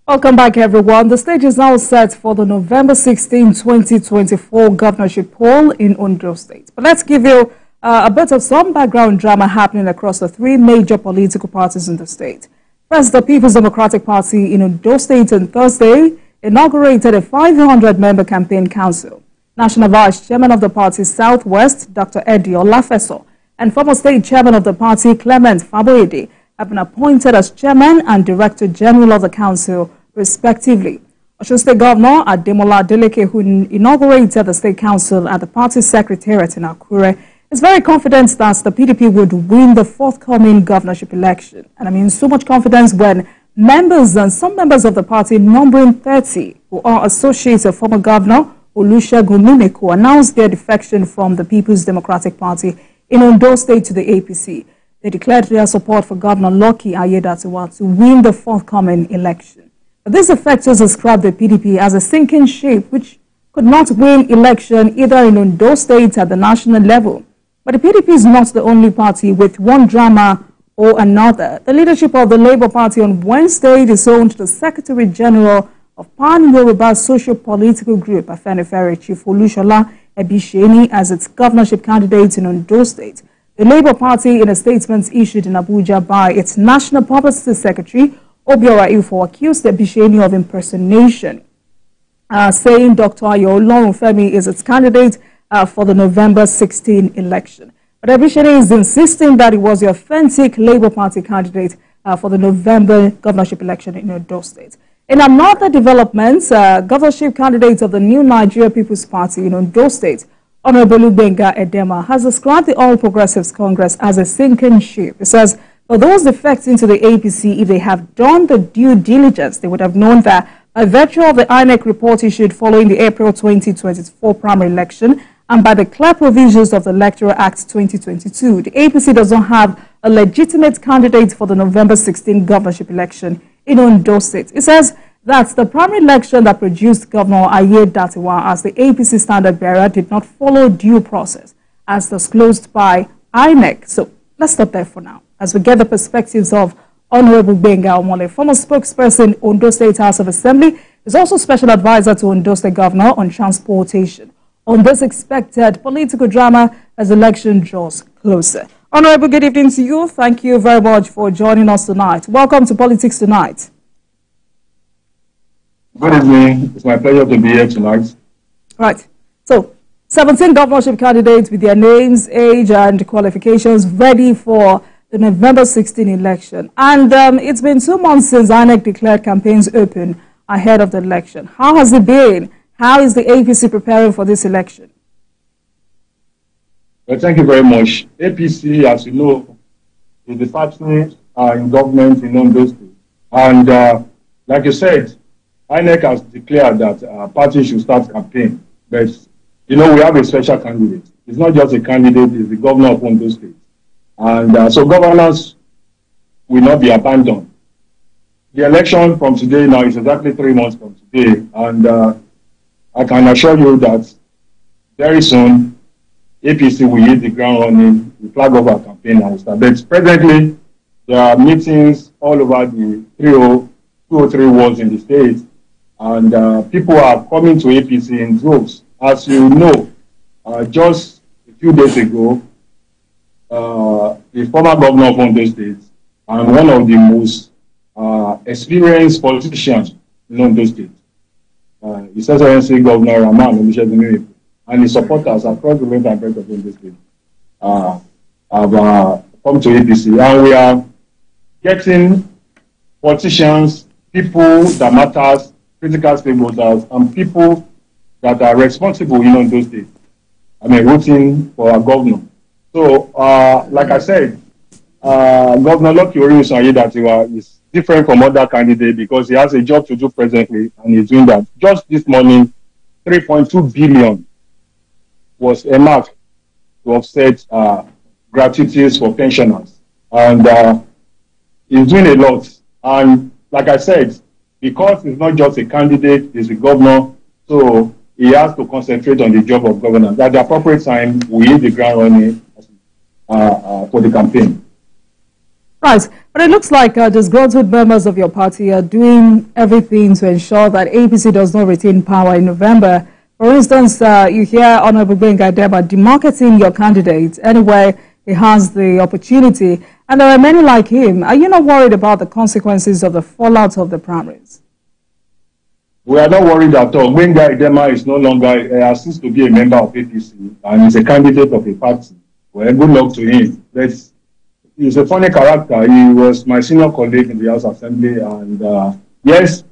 Welcome back, everyone. The stage is now set for the November 16, 2024 governorship poll in Ondo State. But let's give you a bit of some background drama happening across the three major political parties in the state. First, the People's Democratic Party in Ondo State on Thursday inaugurated a 500-member campaign council. National Vice Chairman of the party Southwest, Dr. Eddie Olafeso, and former State Chairman of the party, Clement Faboyede, have been appointed as Chairman and Director General of the Council, respectively. Osun State Governor Ademola Adeleke, who inaugurated the State Council at the party secretariat in Akure, is very confident that the PDP would win the forthcoming governorship election. And I mean, so much confidence when some members of the party, numbering 30, who are associates of former Governor Olusegun Mimeko, announced their defection from the People's Democratic Party in Ondo State to the APC. They declared their support for Governor Lucky Aiyedatiwa to win the forthcoming election. But these effectors described the PDP as a sinking ship which could not win election either in Ondo State at the national level. But the PDP is not the only party with one drama or another. The leadership of the Labour Party on Wednesday disowned the Secretary General of Pan-Yoruba Socio-Political Group, Afenifere, Chief Olusola Ebisheni, as its governorship candidate in Ondo State. The Labour Party, in a statement issued in Abuja by its National Publicity Secretary, Obiora Ifo, accused Ebisheni of impersonation, saying Dr. Ayo Olorunfemi is its candidate for the November 16 election. But Ebisheni is insisting that it was the authentic Labour Party candidate for the November governorship election in Ondo State. In another development, governorship candidate of the New Nigeria People's Party in Ondo State, Honorable Benga Edema, has described the All Progressives Congress as a sinking ship. He says, for those defecting to the APC, if they have done the due diligence, they would have known that by virtue of the INEC report issued following the April 2024 primary election and by the clear provisions of the Electoral Act 2022, the APC does not have a legitimate candidate for the November 16 governorship election in Ondo State. It says that the primary election that produced Governor Aiyedatiwa as the APC standard bearer did not follow due process as disclosed by INEC. So let's stop there for now as we get the perspectives of Honorable Benga Omole, former spokesperson, Ondo State House of Assembly, is also special advisor to Ondo State Governor on transportation, on this expected political drama as election draws closer. Honorable, good evening to you. Thank you very much for joining us tonight. Welcome to Politics Tonight. Good evening. It's my pleasure to be here tonight. Right. So, 17 governorship candidates with their names, age, and qualifications ready for the November 16 election. And it's been 2 months since INEC declared campaigns open ahead of the election. How has it been? How is the APC preparing for this election? Well, thank you very much. APC, as you know, is the party in government in Ondo State. And like you said, INEC has declared that parties should start campaign. But, you know, we have a special candidate. It's not just a candidate, it's the governor of Ondo State. And so governance will not be abandoned. The election from today now is exactly 3 months from today. And I can assure you that very soon, APC will hit the ground running, the flag of our campaign and start. But presently, there are meetings all over the 203 wards in the state. And people are coming to APC in droves. As you know, just a few days ago, the former governor of Ondo State and one of the most experienced politicians in Ondo State, His Excellency Governor Rahman Olusegun Mimeko, and his supporters across the length and breadth of Ondo State have come to APC. And we are getting politicians, people that matters, critical stakeholders, and people that are responsible in Ondo State. I mean, voting for our governor. So, like I said, Governor Lucky Aiyedatiwa is different from other candidates because he has a job to do presently, and he's doing that. Just this morning, 3.2 billion was earmarked to offset gratuities for pensioners, and he's doing a lot. And like I said, because he's not just a candidate, he's a governor, so he has to concentrate on the job of governance. At the appropriate time, we hit the ground running for the campaign. Right. But it looks like disgruntled members of your party are doing everything to ensure that APC does not retain power in November. For instance, you hear Honorable Gbenga Deba demarketing your candidate anywhere he has the opportunity, and there are many like him. Are you not worried about the consequences of the fallout of the primaries? We are not worried at all. Gbenga Deba is no longer, has ceased to be a member of APC and is a candidate of a party. Well, good luck to him. He's a funny character. He was my senior colleague in the House Assembly, and yes,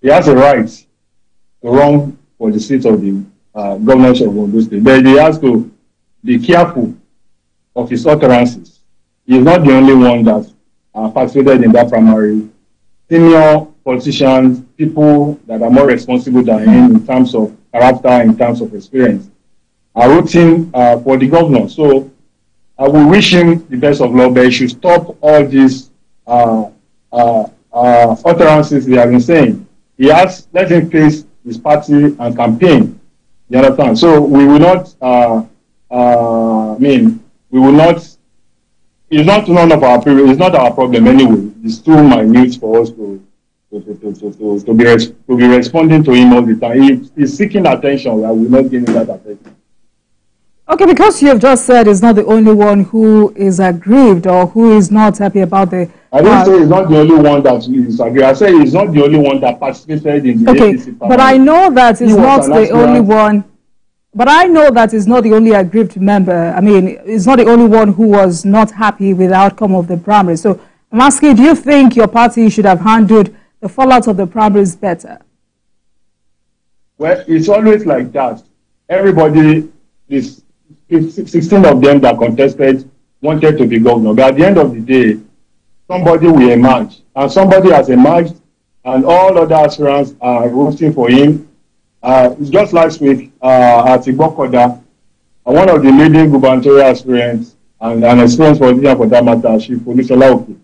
he has a right to run for the seat of the governorship of Ondo State. But he has to be careful of his utterances. He is not the only one that participated in that primary. Senior politicians, people that are more responsible than him in terms of character, in terms of experience, are rooting for the governor. So I will wish him the best of luck, but he should stop all these utterances he has been saying. He has, let him face his party and campaign. You understand? So we will not, we will not, it's not none of our period, it's not our problem anyway. It's too minute for us to be responding to him all the time. He's seeking attention. I will not give him that attention. Okay, because you have just said he's not the only one who is aggrieved or who is not happy about the... I didn't say he's not the only one that is aggrieved. I said he's not the only one that participated in the APC but I know that he's not the only one. But I know that he's not the only aggrieved member. I mean, he's not the only one who was not happy with the outcome of the primaries. So I'm asking, do you think your party should have handled the fallout of the primaries better? Well, it's always like that. Everybody is... 16 of them that contested wanted to be governor. But at the end of the day, somebody will emerge. And somebody has emerged, and all other aspirants are rooting for him. Just last week at Igbokoda, one of the leading gubernatorial aspirants and an experienced politician for that matter, Chief Olusola Oke,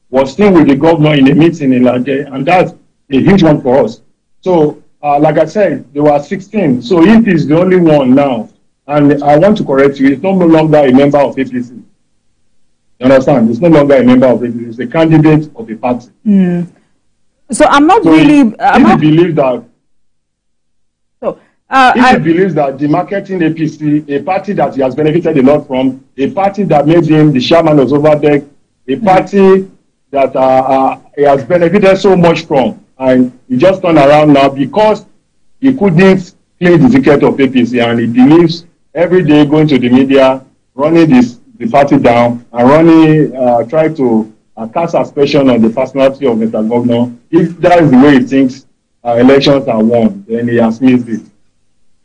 was still with the governor in a meeting in Lage, and that's a huge one for us. So, like I said, there were 16. So if he's the only one now, and I want to correct you, he's no longer a member of APC. You understand? He's no longer a member of APC. He's a candidate of the party. Mm. So I'm not really... If he believes that... So, if he believes that the marketing APC, a party that he has benefited a lot from, a party that made him the chairman of Overdeck, a party that he has benefited so much from, and he just turned around now because he couldn't claim the ticket of APC, and he believes every day going to the media, running the party down, and running, try to cast aspersion on the personality of Mr. Governor. If that is the way he thinks elections are won, then he has missed it.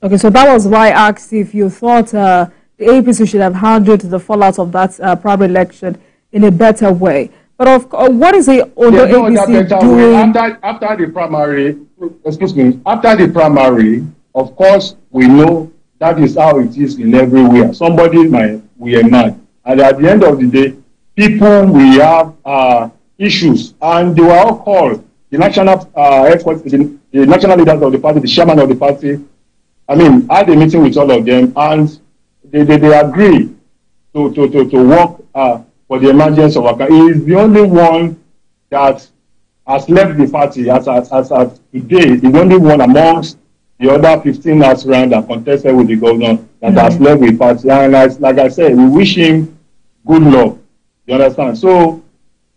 Okay, so that was why I asked if you thought the APC should have handled the fallout of that primary election in a better way. But what is the Ondo APC doing? After the primary, excuse me, after the primary, of course, we know that is how it is in everywhere. Somebody will emerge. And at the end of the day, people will have issues. And they were all called. The national the national leaders of the party, the chairman of the party, I had a meeting with all of them, and they agree to work for the emergence of Aka. He is the only one that has left the party as today. He's the only one amongst the other 15 aspirants that contested with the governor that has left the party. And like I said, we wish him good luck. You understand? So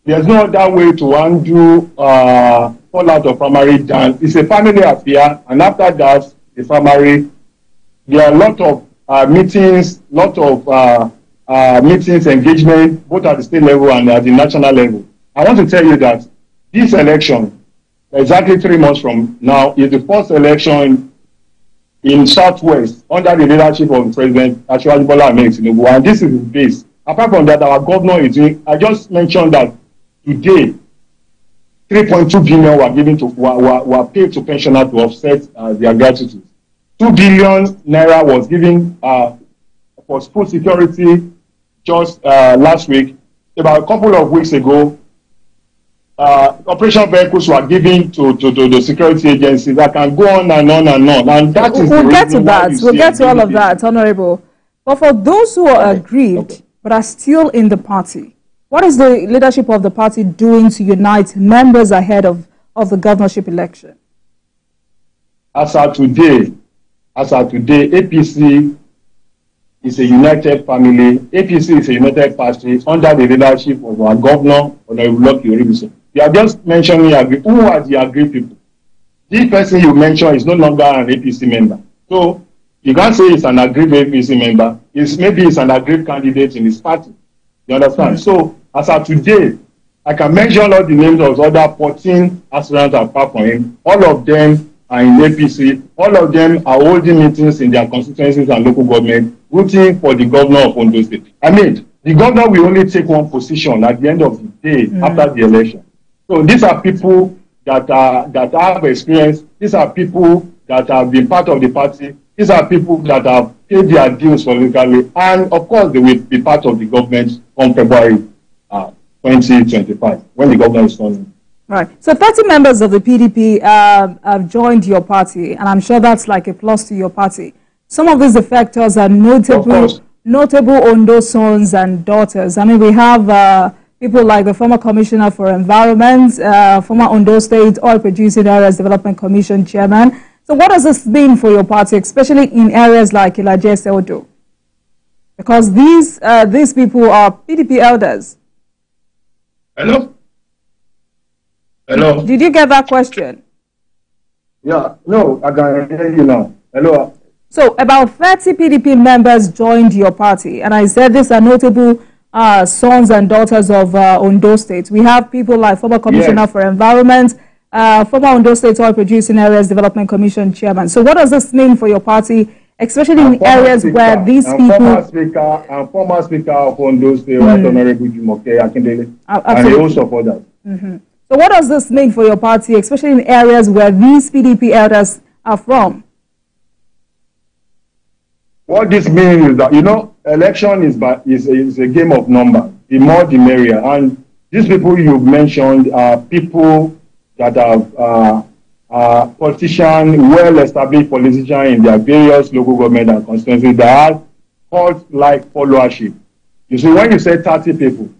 there's no other way to undo fallout of primary than it's a family affair. And after that, the primary, there are a lot of meetings, meetings, engagement, both at the state level and at the national level. I want to tell you that this election, exactly 3 months from now, is the first election in Southwest under the leadership of President Asiwaju Bola Ahmed Tinubu, and this is his base. Apart from that, our governor is doing. I just mentioned that today, 3.2 billion were paid to pensioners to offset their gratuity. 2 billion naira was given for food security just last week. About a couple of weeks ago, operation vehicles were given to the security agencies. That can go on and on and on. And that is we'll get to that. We'll get to all of that, Honorable. But for those who are aggrieved but are still in the party, What is the leadership of the party doing to unite members ahead of the governorship election? As of today, APC is a united family. APC is a united party under the leadership of our governor, Honorable Lucky Oribisi. You are just mentioning who are the Agri people. This person you mentioned is no longer an APC member. So you can't say it's an aggrieved APC member. Maybe it's an aggrieved candidate in his party. You understand? So as of today, I can mention all the names of other 14 aspirants apart from him. All of them are in APC. All of them are holding meetings in their constituencies and local government, rooting for the governor of Ondo State. I mean, the governor will only take one position at the end of the day after the election. So these are people that have experience. These are people that have been part of the party. These are people that have paid their dues politically, and of course they will be part of the government on February 2025 when the governor is sworn in. Right. So 30 members of the PDP have joined your party, and I'm sure that's like a plus to your party. Some of these defectors are notable Ondo sons and daughters. I mean, we have people like the former Commissioner for Environment, former Ondo State Oil Producing Areas Development Commission Chairman. So what does this mean for your party, especially in areas like Ilaje Seodo? Because these people are PDP elders. Hello? Hello? Did you get that question? Yeah, no, I can hear you now. Hello? So about 30 PDP members joined your party, and I said these are notable sons and daughters of Ondo State. We have people like former Commissioner for Environment, former Ondo State Oil Producing Areas Development Commission Chairman. So what does this mean for your party, especially in areas where these people... Former Speaker of Ondo State, Right Honorable Jumoke Akindele, and a host of others. So what does this mean for your party, especially in areas where these PDP elders are from? What this means is that, you know, election is a game of numbers. The more, the merrier. And these people you've mentioned are people that are politicians, well-established politicians in their various local government and constituencies that have cult-like followership. You see, when you say 30 people,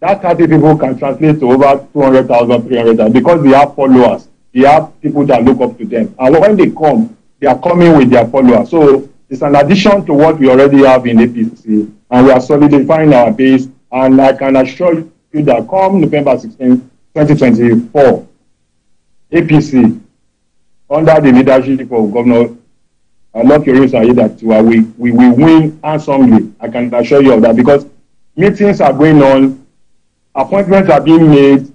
that 30 people can translate to over 200,000, 300,000 because they have followers. They have people that look up to them. And when they come, they are coming with their followers. So it's an addition to what we already have in APC, and we are solidifying our base. And I can assure you that come November 16, 2024, APC, under the leadership of Governor Lucky Oribisi, we will win handsomely. I can assure you of that because meetings are going on, appointments are being made.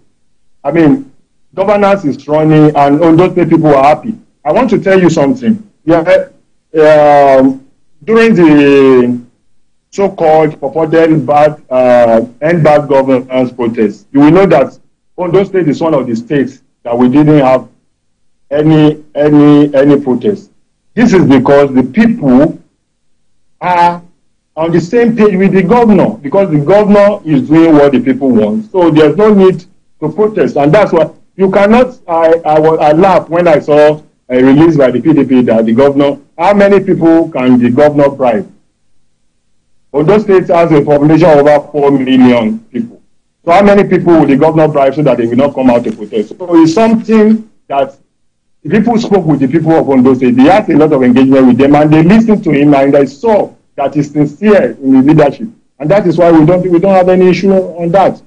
I mean, governance is running, and Ondo State people are happy. I want to tell you something. Yeah. During the so-called purported end bad governance protest, you will know that Ondo State is one of the states that we didn't have any protest. This is because the people are on the same page with the governor, because the governor is doing what the people want. So there's no need to protest, and that's why you cannot. I laughed when I saw a release by the PDP that the governor. How many people can the governor bribe? Ondo State has a population of over 4 million people. So how many people will the governor bribe so that they will not come out to protest? So it's something that people spoke with the people of Ondo State. They had a lot of engagement with them, and they listened to him, and they saw that he's sincere in his leadership. And that is why we don't have any issue on that.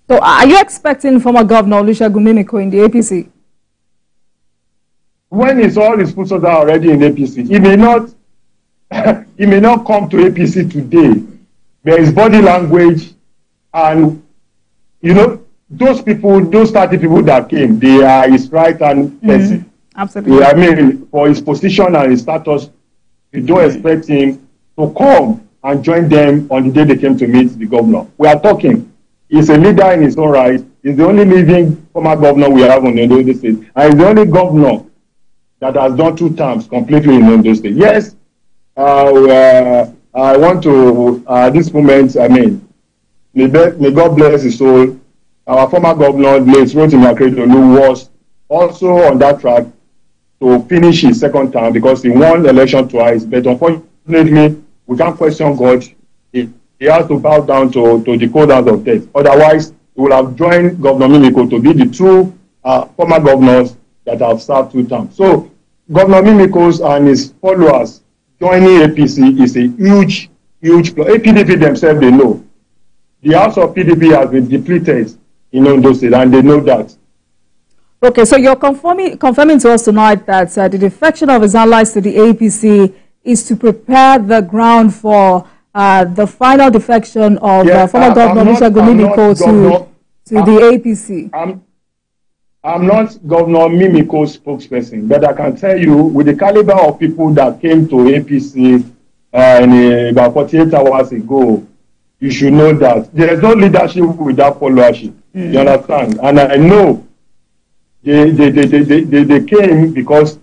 So are you expecting former Governor Olusegun Mimiko in the APC? When all his footsteps are already in APC, he may not come to APC today. There is body language, and you know, those people, those 30 people that came, they are his right hand person. Absolutely. I mean, for his position and his status, you don't expect him to come and join them on the day they came to meet the governor. We are talking. He's a leader in his own right. He's the only living former governor we have on the Ondo State, and he's the only governor that has done 2 terms completely in Ondo State. Yes, I want to, this moment, I mean, may God bless his soul. Our former governor, late Rotimi Akeredolu, was also on that track to finish his 2nd term because he won the election twice. But unfortunately, we can't question God. he has to bow down to the cold hands of death. Otherwise, he will have joined Governor Mimiko to be the two former governors that have served 2 terms. So Governor Mimiko's and his followers joining APC is a huge PDP themselves, they know. The house of PDP has been depleted in Ondo State, and they know that. Okay, so you're confirming to us tonight that the defection of his allies to the APC is to prepare the ground for the final defection of former Governor Olusegun Mimiko to the APC. I'm not Governor Mimiko's spokesperson, but I can tell you, with the caliber of people that came to APC about 48 hours ago, you should know that there is no leadership without followership. You understand? And I know they came because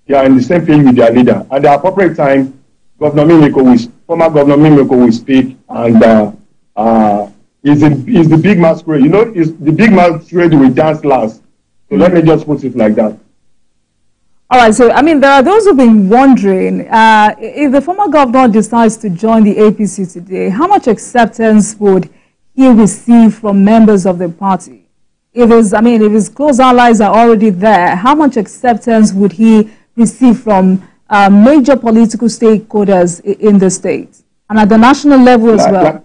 they are in the same page with their leader. At the appropriate time, former Governor Mimiko will speak, and it's the big masquerade. You know, it's the big masquerade will dance last. So let me just put it like that. All right, so I mean, there are those who've been wondering, if the former governor decides to join the APC today, how much acceptance would he receive from members of the party? If his close allies are already there, how much acceptance would he receive from major political stakeholders in the state and at the national level as well?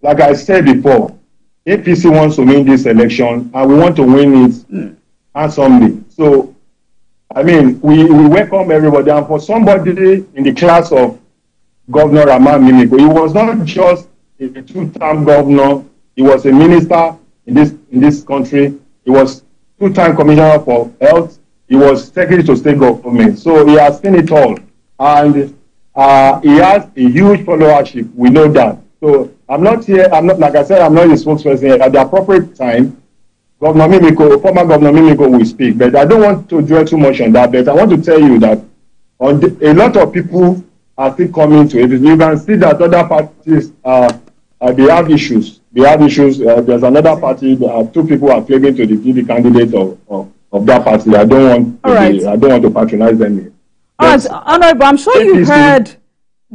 Like I said before, APC wants to win this election, and we want to win it handsomely. So, I mean, we welcome everybody. And for somebody in the class of Governor Rahman Mimiko, he was not just a 2-term governor. He was a minister in this country. He was 2-time commissioner for health. He was secretary to state government. So he has seen it all, and he has a huge followership. We know that. So like I said, I'm not the spokesperson. At the appropriate time, former Governor Mimiko will speak. But I don't want to dwell too much on that. But I want to tell you that a lot of people are still coming to it. You can see that other parties, they have issues. There's another party. 2 people are claiming to be the candidate of that party. I don't want to patronize them here. All right, Honorable, I'm sure you heard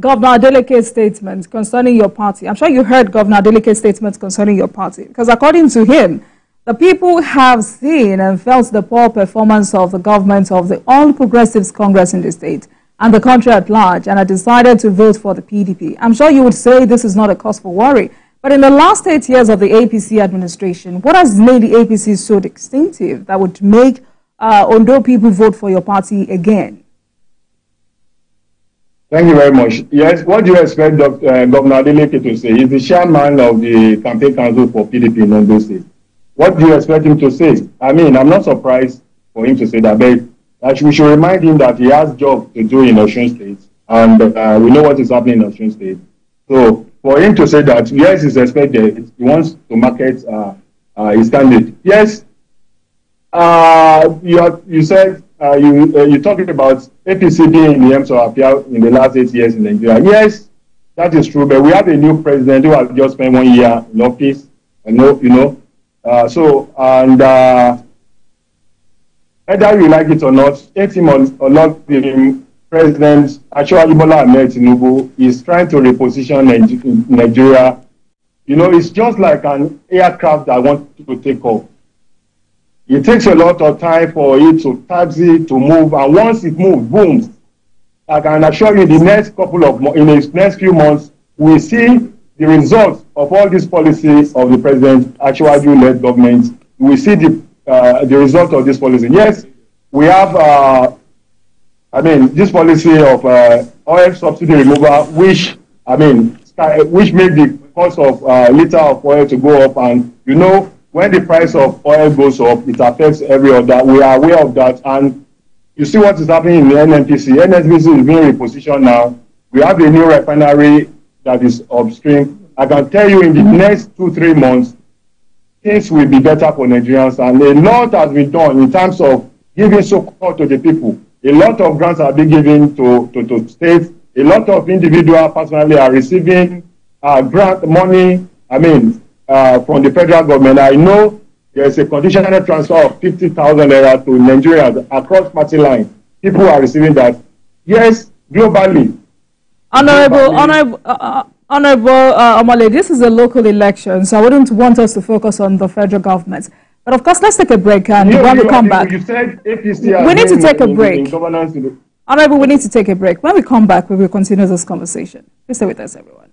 Governor Adeleke's statements concerning your party. I'm sure you heard Governor Adeleke's statements concerning your party. Because according to him, the people have seen and felt the poor performance of the government of the All Progressives Congress in the state and the country at large, and have decided to vote for the PDP. I'm sure you would say this is not a cause for worry. But in the last 8 years of the APC administration, what has made the APC so distinctive that would make Ondo people vote for your party again? Thank you very much. Yes, what do you expect Governor Adeleke to say? He's the chairman of the campaign council for PDP in Ondo State. What do you expect him to say? I mean, I'm not surprised for him to say that, but we should remind him that he has job to do in Osun State, and we know what is happening in Osun State. So for him to say that, yes, it's expected, he wants to market his candidate. Yes, you said you talking about APC being in the hands of Apia in the last 8 years in Nigeria. Yes, that is true, but we have a new president who has just spent 1 year in office, whether you like it or not, 18 months or not, the President Asiwaju Bola Ahmed Tinubu is trying to reposition Nigeria. You know, it's just like an aircraft that wants to take off. It takes a lot of time for it to taxi, to move, and once it moves, boom. I can assure you, in the next few months, we see the results of all these policies of the President Asiwaju-led government. We see the result of this policy. Yes, we have, this policy of oil subsidy removal, which made the cost of liter of oil to go up, and you know, when the price of oil goes up, it affects every other. We are aware of that, and you see what is happening in the NNPC. NNPC is being repositioned now. We have a new refinery that is upstream. I can tell you, in the next 2-3 months, things will be better for Nigerians, and a lot has been done in terms of giving support to the people. A lot of grants are being given to states. A lot of individuals personally are receiving grant money, from the federal government. I know there's a conditional transfer of 50,000 naira to Nigerians across party line. People are receiving that. Yes, globally. Honorable, Honorable Omale, this is a local election, so I wouldn't want us to focus on the federal government. But of course, let's take a break, and when we come back, you said APC we need to take a break. In governance. Honorable, we need to take a break. When we come back, we will continue this conversation. Please stay with us, everyone.